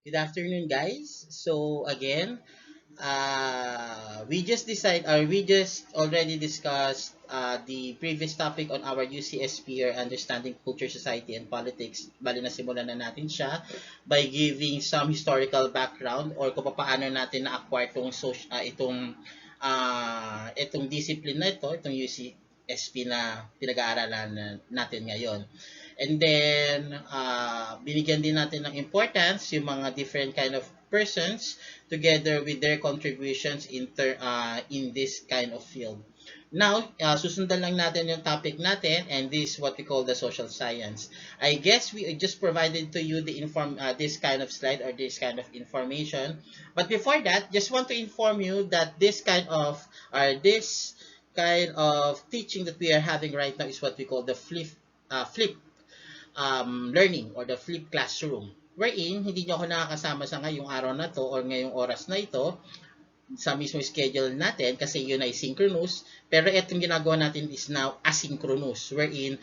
Good afternoon, guys. So again, we just already discussed the previous topic on our UCSP or Understanding Culture, Society, and Politics. Bali na simulan na natin siya by giving some historical background or kung paano natin na-acquire itong discipline na itong UCSP na pinag-aaralan natin ngayon. And then, binigyan din natin ng importance yung mga different kind of persons together with their contributions in this kind of field. Now, susundan lang natin yung topic natin, and this is what we call the social science. I guess we just provided to you this kind of slide or this kind of information. But before that, just want to inform you that this kind of teaching that we are having right now is what we call the flip learning or the flip classroom. Wherein, hindi nyo ako nakakasama sa ngayong araw na to or ngayong oras na ito sa mismo schedule natin kasi yun ay synchronous. Pero itong ginagawa natin is now asynchronous. Wherein,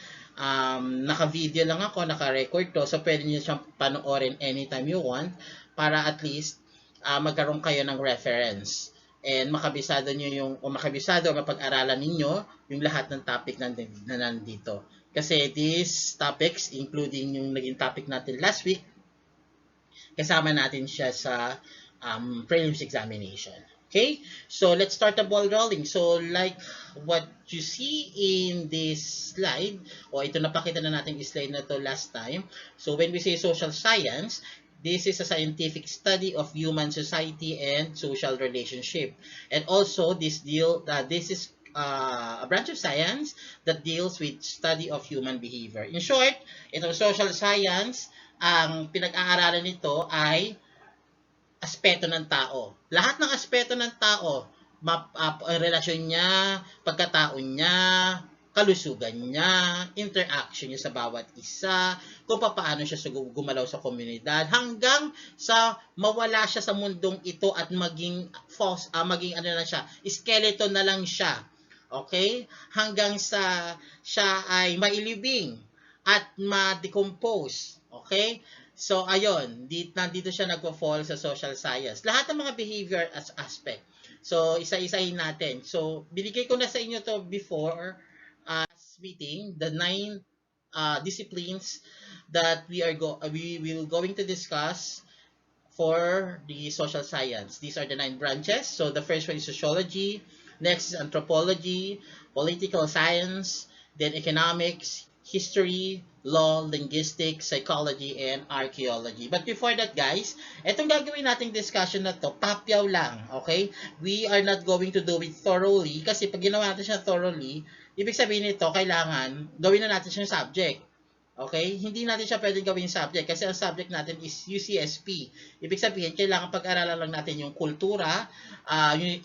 naka-video lang ako, naka-record to. So, pwede nyo siyang panoorin anytime you want para at least magkaroon kayo ng reference. And makabisado o mapag-aralan ninyo yung lahat ng topic na nandito. Kasi these topics, including yung naging topic natin last week, kasama natin siya sa prelims examination. Okay? So, let's start the ball rolling. So, like what you see in this slide, ito napakita na natin yung slide na to last time. So, when we say social science, this is a scientific study of human society and social relationship. And also, this is a branch of science that deals with study of human behavior. In short, itong social science, ang pinag-aaralan nito ay aspeto ng tao. Lahat ng aspeto ng tao, ang relasyon niya, pagkatao niya, kalusugan niya, interaction niya sa bawat isa, kung paano siya gumalaw sa komunidad, hanggang sa mawala siya sa mundong ito at maging skeleton na lang siya. Okay? Hanggang sa siya ay mailibing at ma-decompose. Okay? So, ayun. Nandito siya nagpo-fall sa social science. Lahat ng mga behavior aspect. So, isa-isahin natin. So, binigay ko na sa inyo to before meeting, the 9 disciplines that we will going to discuss for the social science. These are the 9 branches. So, the first one is sociology. Next is anthropology, political science, then economics, history, law, linguistics, psychology, and archaeology. But before that, guys, itong gagawin nating discussion na to, papyaw lang, okay? We are not going to do it thoroughly kasi pag ginawa natin siya thoroughly, ibig sabihin nito, kailangan gawin na natin siyang subject. Okay? Hindi natin siya pwedeng gawin subject kasi ang subject natin is UCSP. Ibig sabihin, kailangan pag-aralan lang natin yung kultura,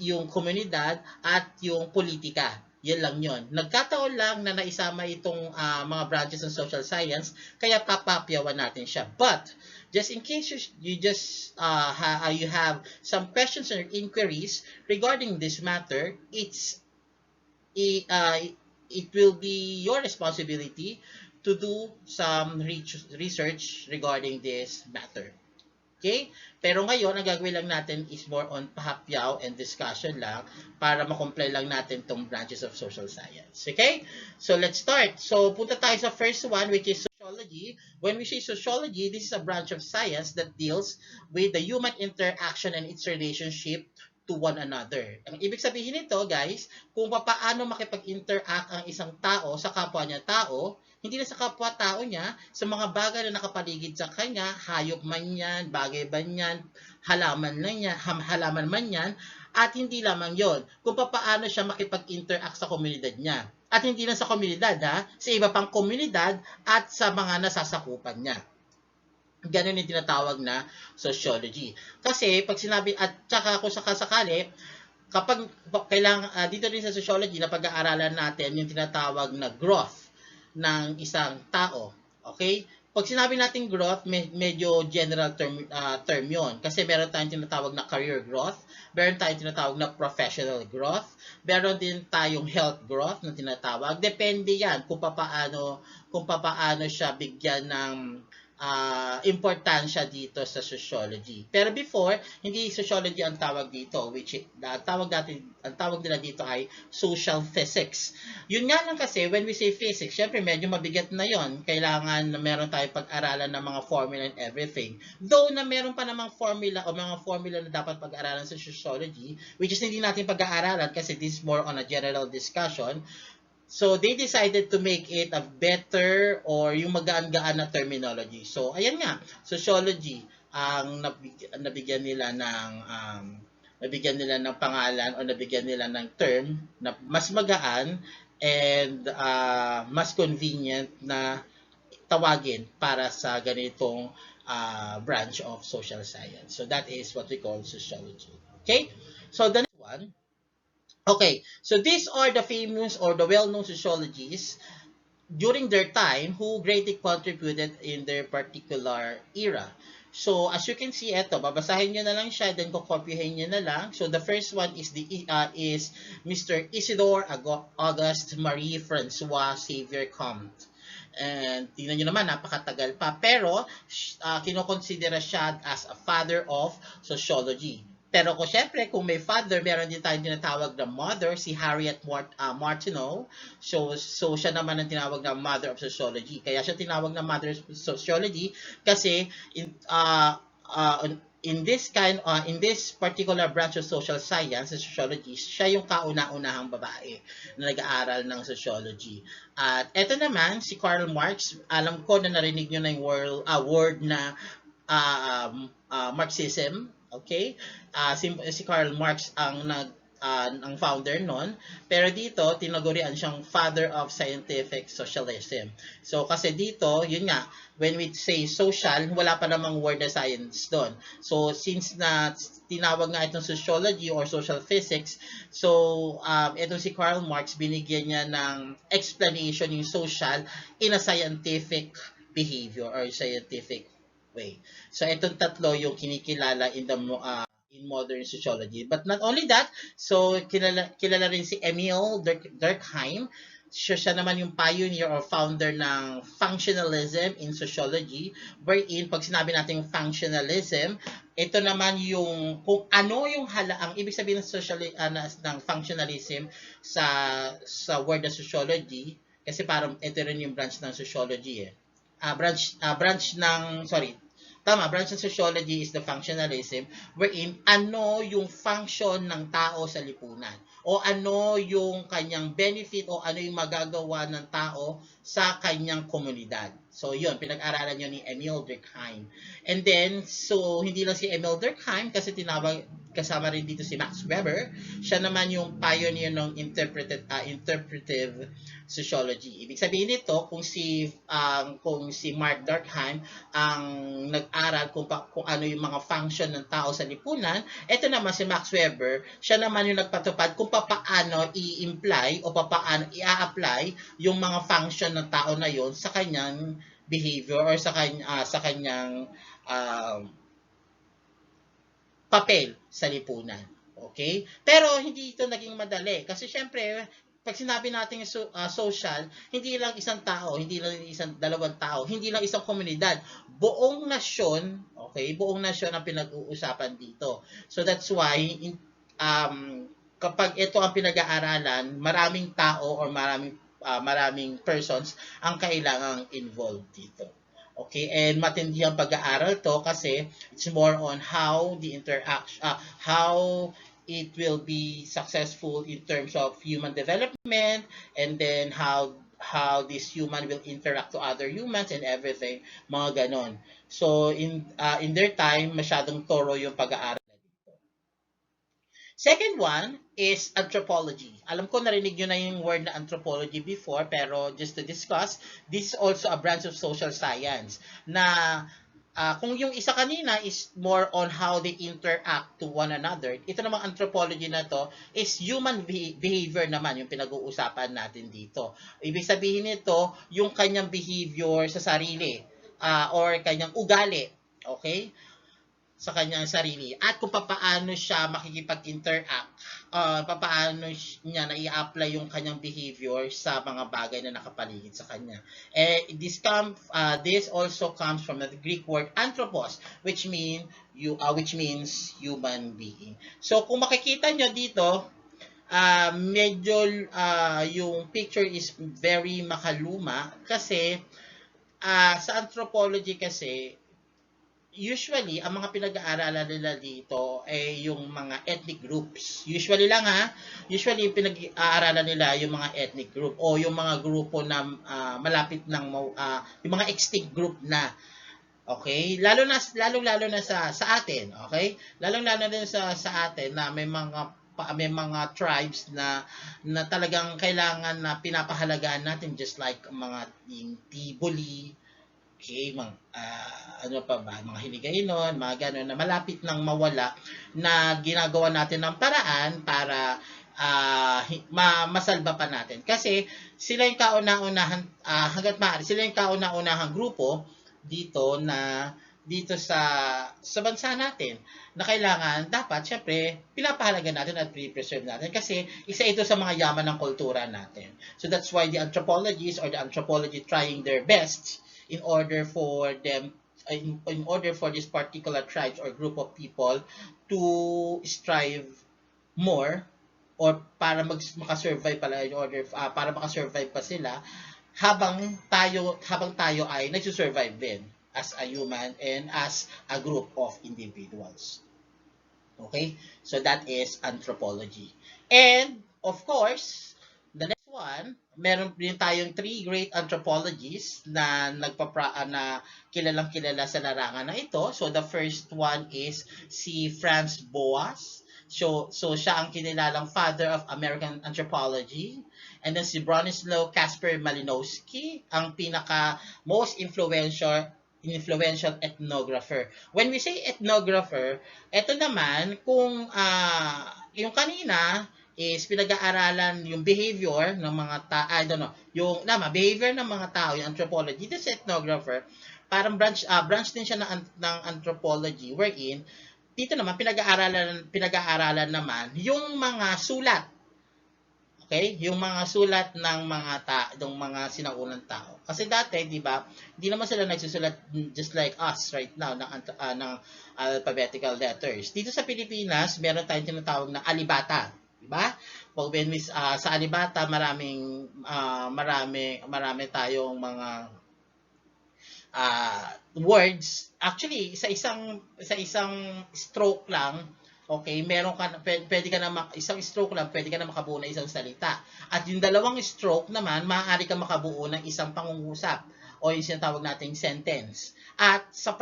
yung komunidad, at yung politika. Yan lang yun. Nagkataon lang na naisama itong mga branches ng social science, kaya papapyawan natin siya. But, just in case you have some questions or inquiries regarding this matter, it will be your responsibility to do some research regarding this matter. Okay? Pero ngayon, ang gagawin lang natin is more on pahapyaw and discussion lang para makomplay lang natin tong branches of social science. Okay? So, let's start. So, punta tayo sa first one, which is sociology. When we say sociology, this is a branch of science that deals with the human interaction and its relationship to one another. Ang ibig sabihin nito, guys, kung paano makipag-interact ang isang tao sa kapwa niya tao, hindi na sa kapwa-tao niya, sa mga bagay na nakapaligid sa kanya, hayop man yan, bagay man yan, halaman man yan, at hindi lamang yon, kung paano siya makipag-interact sa komunidad niya. At hindi lang sa komunidad, sa iba pang komunidad at sa mga nasasakupan niya. Ganun yung tinatawag na sociology. Kasi, pag sinabi, at saka kung sakasakali, kapag kailangan, dito rin sa sociology na pag-aaralan natin yung tinatawag na growth ng isang tao. Okay? Pag sinabi natin growth, medyo general term yon. Kasi meron tayong tinatawag na career growth, meron tayong tinatawag na professional growth, meron din tayong health growth na tinatawag. Depende yan kung paano siya bigyan ng importansya dito sa sociology. Pero before, hindi sociology ang tawag dito, which ang tawag nila dito ay social physics. Yun nga lang kasi, when we say physics, syempre medyo mabigat na yon. Kailangan na meron tayong pag-aralan ng mga formula and everything. Though na meron pa namang formula o mga formula na dapat pag-aralan sa sociology, which is hindi natin pag-aaralan kasi this is more on a general discussion. So, they decided to make it a better or yung magaan-gaan na terminology. So, ayan nga, sociology ang nabigyan nila ng pangalan o nabigyan nila ng term na mas magaan and mas convenient na tawagin para sa ganitong branch of social science. So, that is what we call sociology. Okay? So, the next one. Okay, so these are the famous or the well-known sociologists during their time who greatly contributed in their particular era. So, as you can see, eto, babasahin nyo na lang siya, then kukopyahin nyo na lang. So, the first one is Mr. Isidore Auguste Marie Francois Xavier Comte. And tingnan nyo naman, napakatagal pa. Pero, kinokonsidera siya as a father of sociology. Pero syempre, kung may father, meron din tayong tinatawag na mother, si Harriet Martineau. So siya naman ang tinawag na mother of sociology. Kaya siya tinawag na mother of sociology kasi in this particular branch of social science, sociology, siya yung kauna-unahang babae na nag-aaral ng sociology. At eto naman, si Karl Marx, alam ko na narinig nyo na yung word na Marxism. Okay? Si Karl Marx ang founder nun. Pero dito, tinagurian siyang father of scientific socialism. So, kasi dito, yun nga, when we say social, wala pa namang word na science doon. So, since na tinawag nga itong sociology or social physics, so, itong si Karl Marx, binigyan niya ng explanation yung social in a scientific behavior or scientific way. So, itong tatlo yung kinikilala in modern sociology. But not only that, so kilala rin si Emil Durkheim. Siya naman yung pioneer or founder ng functionalism in sociology, wherein pag sinabi natin functionalism, ito naman yung kung ano yung ang ibig sabihin ng functionalism sa word na sociology, kasi parang ito rin yung branch ng sociology branch ng sociology is the functionalism, wherein ano yung function ng tao sa lipunan o ano yung kanyang benefit o ano yung magagawa ng tao sa kanyang komunidad. So yun, pinag-aralan yun ni Emil Durkheim. And then, so hindi lang si Emil Durkheim kasi kasama rin dito si Max Weber. Siya naman yung pioneer ng interpretive sociology. Ibig sabihin nito, kung si Mark Durkheim ang nag-aral kung ano yung mga function ng tao sa lipunan, ito naman si Max Weber, siya naman yung nagpatupad kung paano i-imply o paano i-apply yung mga function ng tao na yon sa kanyang behavior or sa kanyang papel sa lipunan. Okay? Pero hindi ito naging madali kasi syempre pag sinabi natin social, hindi lang isang tao, hindi lang dalawang tao, hindi lang isang komunidad, buong nasyon, okay? Buong nasyon ang pinag-uusapan dito. So that's why kapag ito ang pinag-aaralan, maraming tao or maraming persons ang kailangang involved dito. Okay, and matindi ang pag-aaral to kasi it's more on how the interaction, how it will be successful in terms of human development, and then how this human will interact to other humans and everything, mga ganon. So in their time, masyadong thorough yung pag-aaral. Second one is anthropology. Alam ko narinig nyo na yung word na anthropology before, pero just to discuss, this is also a branch of social science na kung yung isa kanina is more on how they interact to one another, ito namang anthropology na to is human behavior naman yung pinag-uusapan natin dito. Ibig sabihin nito, yung kanyang behavior sa sarili or kanyang ugali. Okay? sa kanyang sarili at kung papaano siya makikipag-interact, papaano niya na i-apply yung kanyang behavior sa mga bagay na nakapaligid sa kanya. This also comes from the Greek word anthropos, which means human being. So kung makikita nyo dito, medyo yung picture is very makaluma kasi sa anthropology kasi usually, ang mga pinag-aaralan nila dito ay yung mga ethnic groups. Usually pinag-aaralan nila yung mga ethnic group o yung mga grupo na malapit ng yung mga extinct group na. Okay? Lalo na sa atin, okay? Lalo na sa atin na may mga tribes na talagang kailangan na pinapahalagahan natin just like mga Tiboli, okay, ano pa ba, mga Hiligaynon, mga gano'n na malapit nang mawala na ginagawa natin ng paraan para masalba pa natin. Kasi sila yung kauna-unahan, hanggat maaari, sila yung kauna-unahang grupo dito sa bansa natin na kailangan dapat syempre pinapahalaga natin at pre-preserve natin kasi isa ito sa mga yaman ng kultura natin. So that's why the anthropologists or the anthropology trying their best in order for this particular tribes or group of people to strive more or para makasurvive pala in order para makasurvive pa sila habang tayo ay nagsusurvive din as a human and as a group of individuals. Okay? So that is anthropology. And of course, the next one, meron din tayong 3 great anthropologists na na kilalang-kilala sa larangan na ito. So the first one is si Franz Boas. So siya ang kinilalang father of American anthropology. And then si Bronislaw Kasper Malinowski, ang pinaka most influential ethnographer. When we say ethnographer, ito naman kung yung kanina is pinag-aaralan yung behavior ng mga behavior ng mga tao, yung anthropology. This ethnographer, parang branch din siya ng anthropology wherein dito naman pinag-aaralan naman yung mga sulat. Okay? Yung mga sulat ng mga sinaunang tao. Kasi dati, 'di ba, hindi naman sila nagsusulat just like us right now ng alphabetical letters. Dito sa Pilipinas, meron tayong tinatawag na alibata, 'di ba? Sa alibata, marami tayong mga words. Actually, sa isang stroke lang, okay, pwede ka na isang stroke lang, pwede ka na makabuo ng isang salita. At yung dalawang stroke naman, maaari ka makabuo ng isang pangungusap o yung sinatawag nating sentence. At sa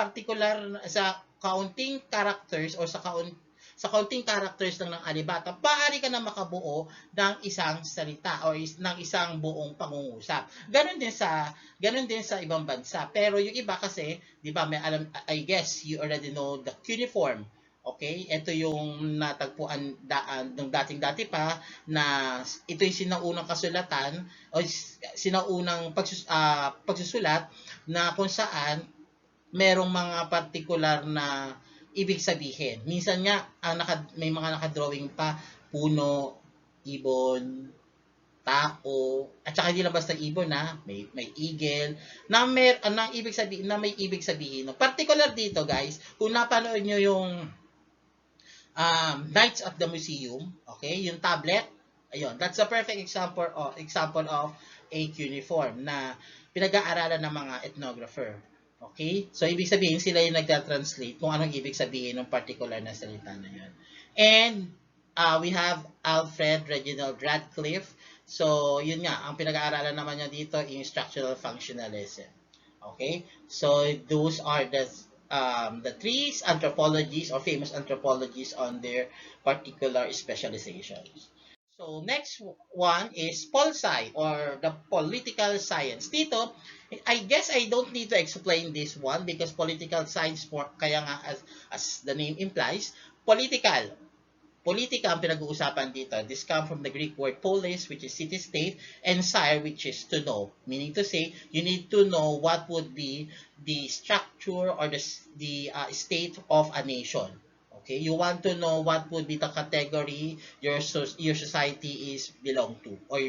kaunting characters o sa kaunting characters lang ng alibata, maaari ka na makabuo ng isang salita o ng isang buong pangungusap. Ganon din sa ibang bansa. Pero yung iba kasi, 'di ba, I guess you already know the cuneiform. Okay, ito yung natagpuan ng dating-dati pa na ito yung sinaunang kasulatan o sinaunang pagsusulat na kung saan merong mga particular na ibig sabihin. Minsan nga may mga nakadrawing pa puno, ibon, tao, at saka hindi lang basta ibon may eagle na may ibig sabihin. Particular dito, guys, kung napanood nyo yung Nights at the Museum, okay, yung tablet, ayun, that's a perfect example of a cuneiform na pinag-aaralan ng mga ethnographer. Okay? So, ibig sabihin, sila yung nagta-translate kung anong ibig sabihin ng particular na salita na yun. And, we have Alfred Reginald Radcliffe. So, yun nga, ang pinag-aaralan naman niya dito, instructional functionalism. Okay? So, those are the 3 anthropologists or famous anthropologists on their particular specializations. So, next one is pol-sci or the political science. Dito, I guess I don't need to explain this one because political science, kaya nga as the name implies, political Politika ang pinag-uusapan dito. This comes from the Greek word polis, which is city-state, and sire, which is to know. Meaning to say, you need to know what would be the structure or the state of a nation. Okay, you want to know what would be the category your society is belong to or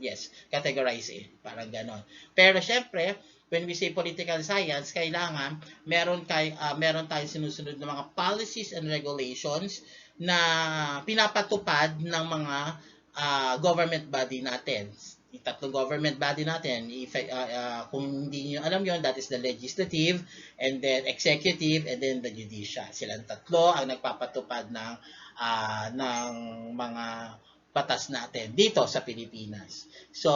yes, categorize it, parang ganon. Pero syempre, when we say political science, kailangan meron tayong sinusunod na mga policies and regulations na pinapatupad ng mga government body natin. Yung tatlong government body natin, kung hindi niyo alam yon, that is the legislative, and then executive, and then the judicial. Silang tatlo ang nagpapatupad ng mga batas natin dito sa Pilipinas. So,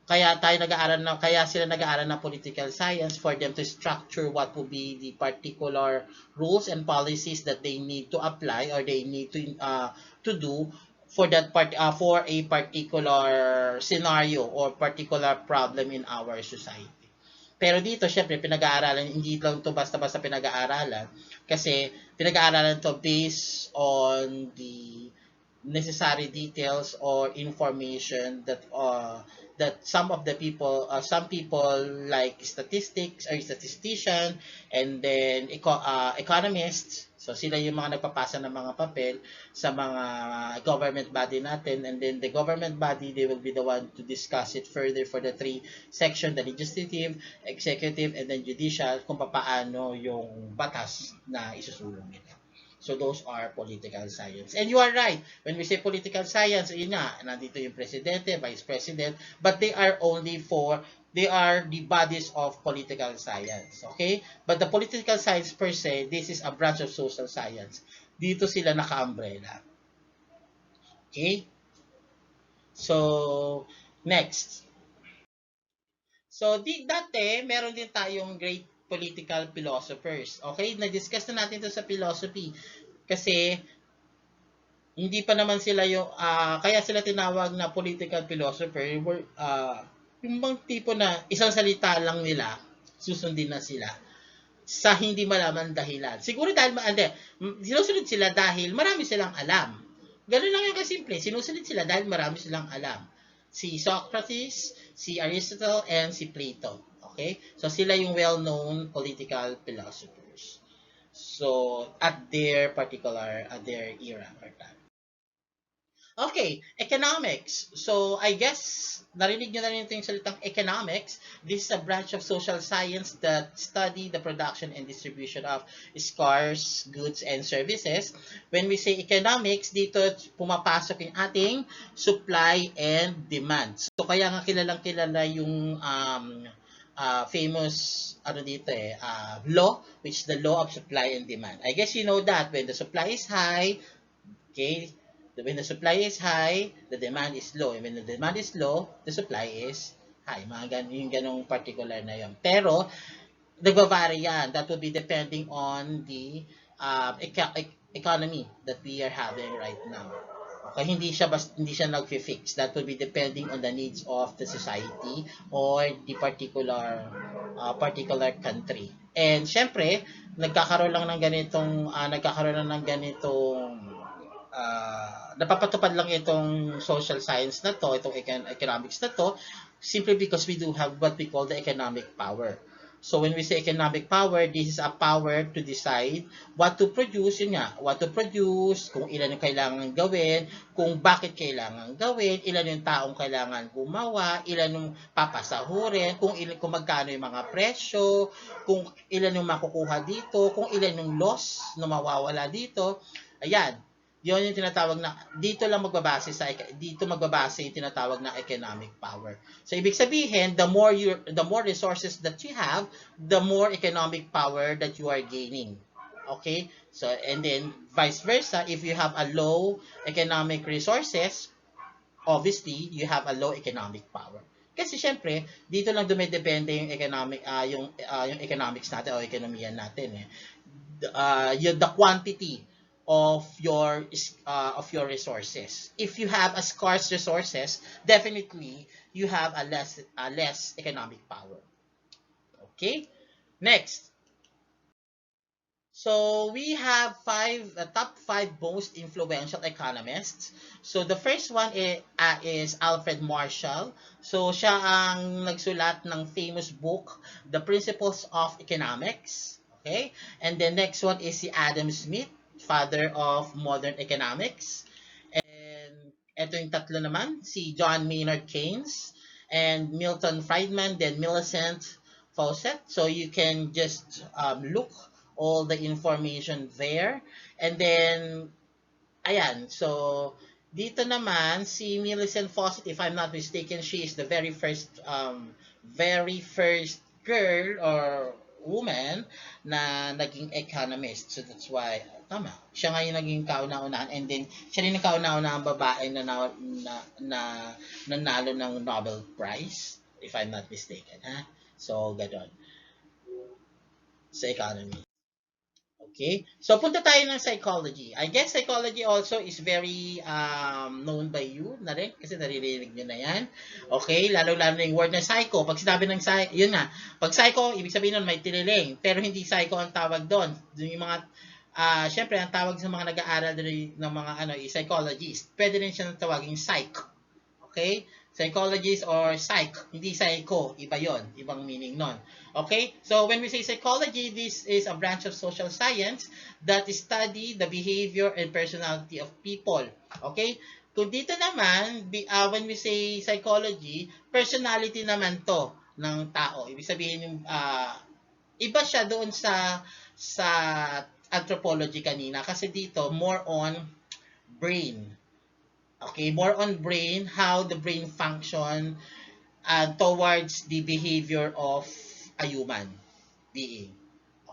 kaya sila nag-aaral ng political science for them to structure what will be the particular rules and policies that they need to apply or they need to do for for a particular scenario or particular problem in our society. Pero dito, syempre, pinag-aaralan, hindi lang ito basta-basta pinag-aaralan kasi pinag-aaralan to based on the necessary details or information that some people like statistics or statistician, and then economists. So sila yung mga nagpapasa ng mga papel sa mga government body natin, and then the government body, they will be the one to discuss it further for the three section, the legislative, executive, and then judicial, kung paano yung batas na isusulong nila. So those are political science. And you are right. When we say political science, yun nga, nandito yung presidente, vice president, but they are the bodies of political science. Okay? But the political science per se, this is a branch of social science. Dito sila naka-umbrella. Okay? So, next. So, dati, meron din tayong great political philosophers. Okay? Na-discuss na natin ito sa philosophy. Kasi, hindi pa naman sila yung, kaya sila tinawag na political philosopher, yung bang tipo na isang salita lang nila, susundin na sila sa hindi malaman dahilan. Siguro dahil, sinusunod sila dahil marami silang alam. Ganun lang yung kasimple. Sinusunod sila dahil marami silang alam. Si Socrates, si Aristotle, and si Plato. Okay? So, sila yung well-known political philosophers. So, at their era or time. Okay, economics. So, I guess, narinig nyo na rin ito yung salitang economics. This is a branch of social science that study the production and distribution of scarce goods and services. When we say economics, dito pumapasok yung ating supply and demand. So, kaya nga kilalang-kilala yung famous law, which is the law of supply and demand. I guess you know that when the supply is high, okay, when the supply is high, the demand is low. And when the demand is low, the supply is high. Yung ganong particular na yun. Pero, nagva-vary yan. That will be depending on the economy that we are having right now. Okay, hindi siya nag-fix. That will be depending on the needs of the society or the particular country. And syempre, nagkakaroon lang ng ganitong napapatupad lang itong social science na to, itong economics na to, simply because we do have what we call the economic power. So when we say economic power, this is a power to decide what to produce, kung ilan yung kailangan gawin, kung bakit kailangan gawin, ilan yung taong kailangan gumawa, ilan yung papasahurin, kung magkano yung mga presyo, kung ilan yung makukuha dito, kung ilan yung loss na mawawala dito. Ayan. Yun yung tinatawag na, dito magbabase yung tinatawag na economic power. So, ibig sabihin, the more resources that you have, the more economic power that you are gaining. Okay? So, and then, vice versa, if you have a low economic resources, obviously, you have a low economic power. Kasi syempre, dito lang dumidepende yung economics natin o ekonomiya natin. The quantity of your resources. If you have a scarce resources, definitely you have a less economic power. Okay? Next. So we have top five most influential economists. So the first one is Alfred Marshall. So siya ang nagsulat ng famous book, The Principles of Economics. Okay? And the next one is si Adam Smith, father of modern economics. And eto yung tatlo naman, si John Maynard Keynes and Milton Friedman, then Millicent Fawcett. So you can just look all the information there. And then, ayan, so dito naman, si Millicent Fawcett, if I'm not mistaken, she is the very first girl or woman na naging economist. So that's why, tama, siya nga yung naging kauna-unahan, and then siya rin yung kauna-unahang babae na nanalo ng Nobel Prize, if I'm not mistaken, ha? So, ganon, sa economy. Okay? So, punta tayo ng psychology. I guess psychology also is very known by you na rin kasi naririnig nyo na yan. Okay? Lalo-lalo na yung word na psycho. Pag sinabi ng psycho, yun nga. Pag psycho, ibig sabihin nun may tiniling. Pero hindi psycho ang tawag doon. Yung mga, syempre, ang tawag sa mga nag-aaral ng mga psychologist. Pwede rin siya tawaging psych. Okay? Psychologist or psych, hindi psycho, iba yon, ibang meaning nun. Okay? So when we say psychology, this is a branch of social science that study the behavior and personality of people. Okay? Kung dito naman, when we say psychology, personality naman to ng tao. Ibig sabihin, iba siya doon sa anthropology kanina kasi dito more on brain. Okay, more on brain, how the brain function towards the behavior of a human being.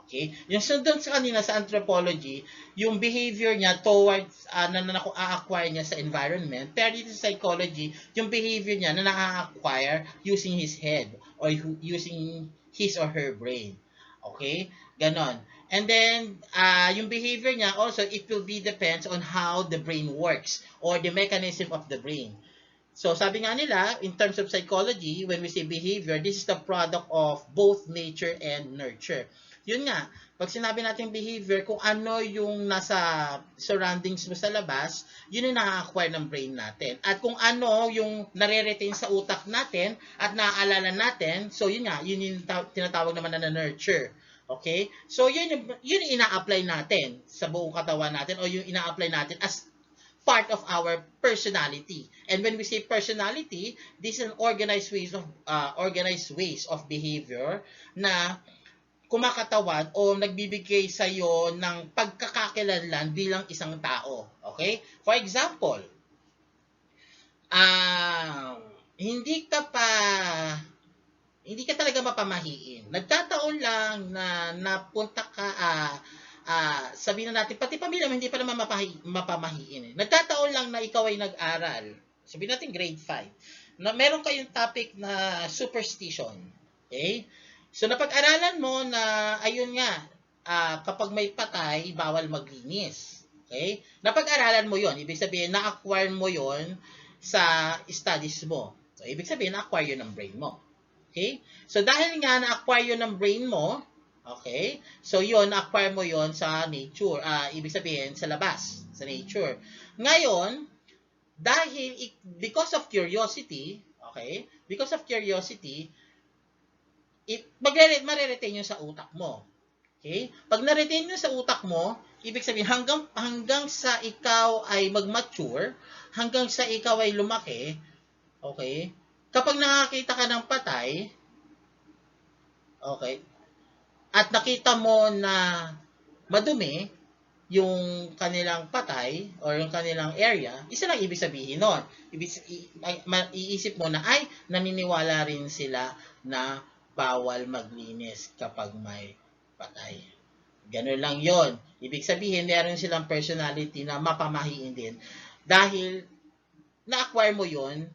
Okay? Yung doon sa kanina sa anthropology, yung behavior niya towards na na-acquire niya sa environment, pero dito sa psychology, yung behavior niya na na-acquire using his head or using his or her brain. Okay? Ganon. And then, yung behavior niya also, it will be depends on how the brain works or the mechanism of the brain. So, sabi nga nila, in terms of psychology, when we say behavior, this is the product of both nature and nurture. Yun nga, pag sinabi natin behavior, kung ano yung nasa surroundings mo sa labas, yun yung na-acquire ng brain natin. At kung ano yung nare-retain sa utak natin at naaalala natin, so yun nga, yun yung tinatawag naman na nurture. Okay? So, yun yung ina-apply natin sa buong katawan natin o yung ina-apply natin as part of our personality. And when we say personality, this is an organized ways of behavior na kumakatawan o nagbibigay sa iyo ng pagkakakilanlan bilang isang tao. Okay? For example, hindi ka talaga mapamahiin. Nagkataon lang na napunta ka sabihin na natin, pati pamilya mo hindi pa naman mapamahiin. Nagkataon lang na ikaw ay nag-aral. Sabihin natin grade 5. Na meron kayong topic na superstition. Okay? So napag-aralan mo na ayun nga, kapag may patay, bawal maglinis. Okay? Napag-aralan mo 'yon. Ibig sabihin na-acquire mo 'yon sa studies mo. So ibig sabihin na-acquire 'yon ng brain mo. Okay? So dahil nga na-acquire 'yon ng brain mo, okay? So yun, na-acquire mo yon sa nature. Ibig sabihin, sa labas, sa nature. Ngayon, because of curiosity, okay? Because of curiosity, mariretain yun sa utak mo. Okay? Pag na-retain yun sa utak mo, ibig sabihin, hanggang sa ikaw ay mag-mature, hanggang sa ikaw ay lumaki, okay? Kapag nakakita ka ng patay, okay, at nakita mo na madumi yung kanilang patay or yung kanilang area, isa lang ibig sabihin nun. Iisip mo na ay naniniwala rin sila na bawal maglinis kapag may patay. Ganun lang yon. Ibig sabihin, meron silang personality na mapamahiin din dahil na-acquire mo yon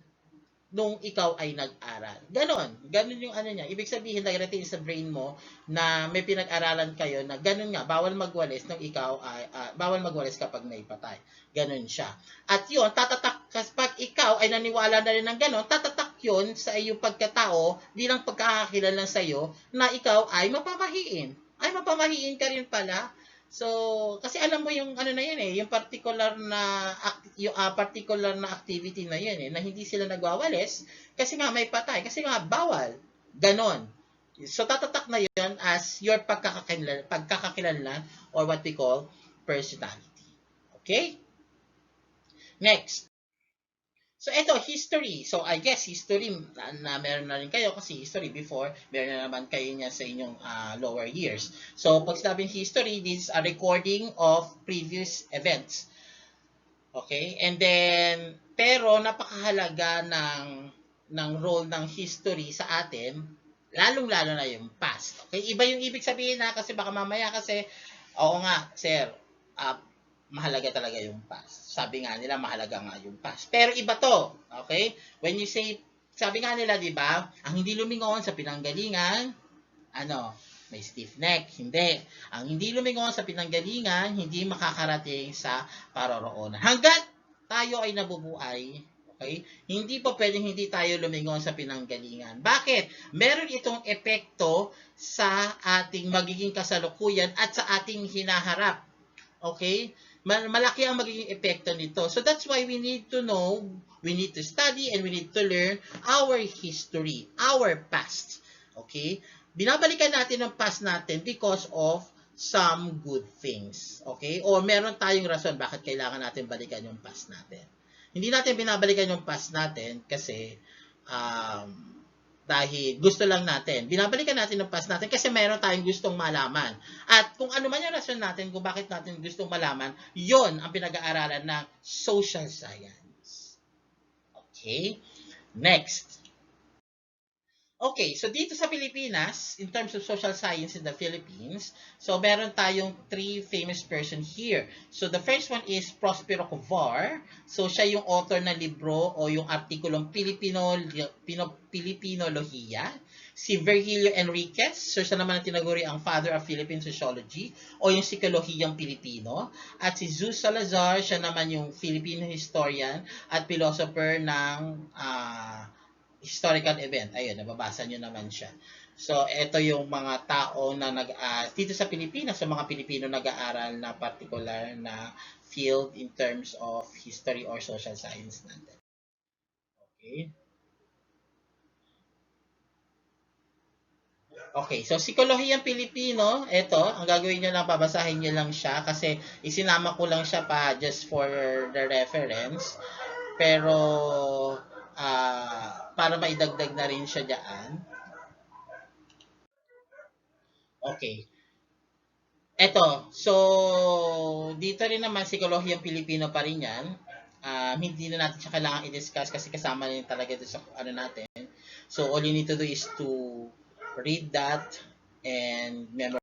nung ikaw ay nag-aral. Ganon yung ano niya. Ibig sabihin, nag-retain sa brain mo na may pinag-aralan kayo na ganon nga, bawal magwalis nung ikaw ay, bawal magwalis kapag may patay. Ganon siya. At yun, tatatak, pag ikaw ay naniwala na rin ng ganon, tatatak yun sa iyong pagkatao bilang pagkakakilala sa iyo na ikaw ay mapamahiin. Ay, mapamahiin ka rin pala. So, kasi alam mo yung ano na yan eh, yung particular na activity na yan eh, na hindi sila nagwawalis kasi nga may patay, kasi nga bawal. Ganon. So, tatatak na yun as your pagkakakilanlan or what we call personality. Okay? Next. So, ito, history. So, I guess history na meron na rin kayo kasi history before, meron na naman kayo niya sa inyong lower years. So, pag sinabing history, this is a recording of previous events. Okay? And then, pero napakahalaga ng role ng history sa atin, lalong-lalo na yung past. Okay? Iba yung ibig sabihin na kasi baka mamaya kasi, oo nga, sir, uh, mahalaga talaga yung past. Sabi nga nila, mahalaga nga yung past. Pero iba to. Okay? When you say, sabi nga nila, di ba, ang hindi lumingon sa pinanggalingan, ano, may stiff neck. Hindi. Ang hindi lumingon sa pinanggalingan, hindi makakarating sa paroroonan. Hanggat tayo ay nabubuhay, okay, hindi pa pwedeng hindi tayo lumingon sa pinanggalingan. Bakit? Meron itong epekto sa ating magiging kasalukuyan at sa ating hinaharap. Okay? Malaki ang magiging epekto nito. So that's why we need to know, we need to study, and we need to learn our history, our past. Okay? Binabalikan natin ang past natin because of some good things. Okay? O meron tayong rason bakit kailangan natin balikan yung past natin. Hindi natin binabalikan yung past natin kasi dahil gusto lang natin. Binabalikan natin ang past natin kasi meron tayong gustong malaman. At kung ano man yung rason natin kung bakit natin gustong malaman, yon ang pinag-aaralan ng social science. Okay? Next. Okay, so dito sa Pilipinas, in terms of social science in the Philippines, so meron tayong three famous person here. So the first one is Prospero Covar. So siya yung author ng libro o yung artikulong Pilipinolohia. Si Virgilio Enriquez, so siya naman ang tinaguri ang father of Philippine Sociology o yung Psikolohiyang Pilipino. At si Zeus Salazar, siya naman yung Filipino historian at philosopher ng historical event. Ayun, nababasa nyo naman siya. So, ito yung mga tao na dito sa Pilipinas, sa mga Pilipino nag-aaral na particular na field in terms of history or social science natin. Okay. Okay, so Psikolohiyang Pilipino, ito, ang gagawin nyo lang, babasahin nyo lang siya kasi isinama ko lang siya pa just for the reference. Pero, para maidagdag na rin siya dyan. Okay. Eto, so dito rin naman Psikolohiyang Pilipino pa rin yan. Hindi na natin siya kailangan i-discuss kasi kasama rin talaga doon sa ano natin. So all you need to do is to read that and memorize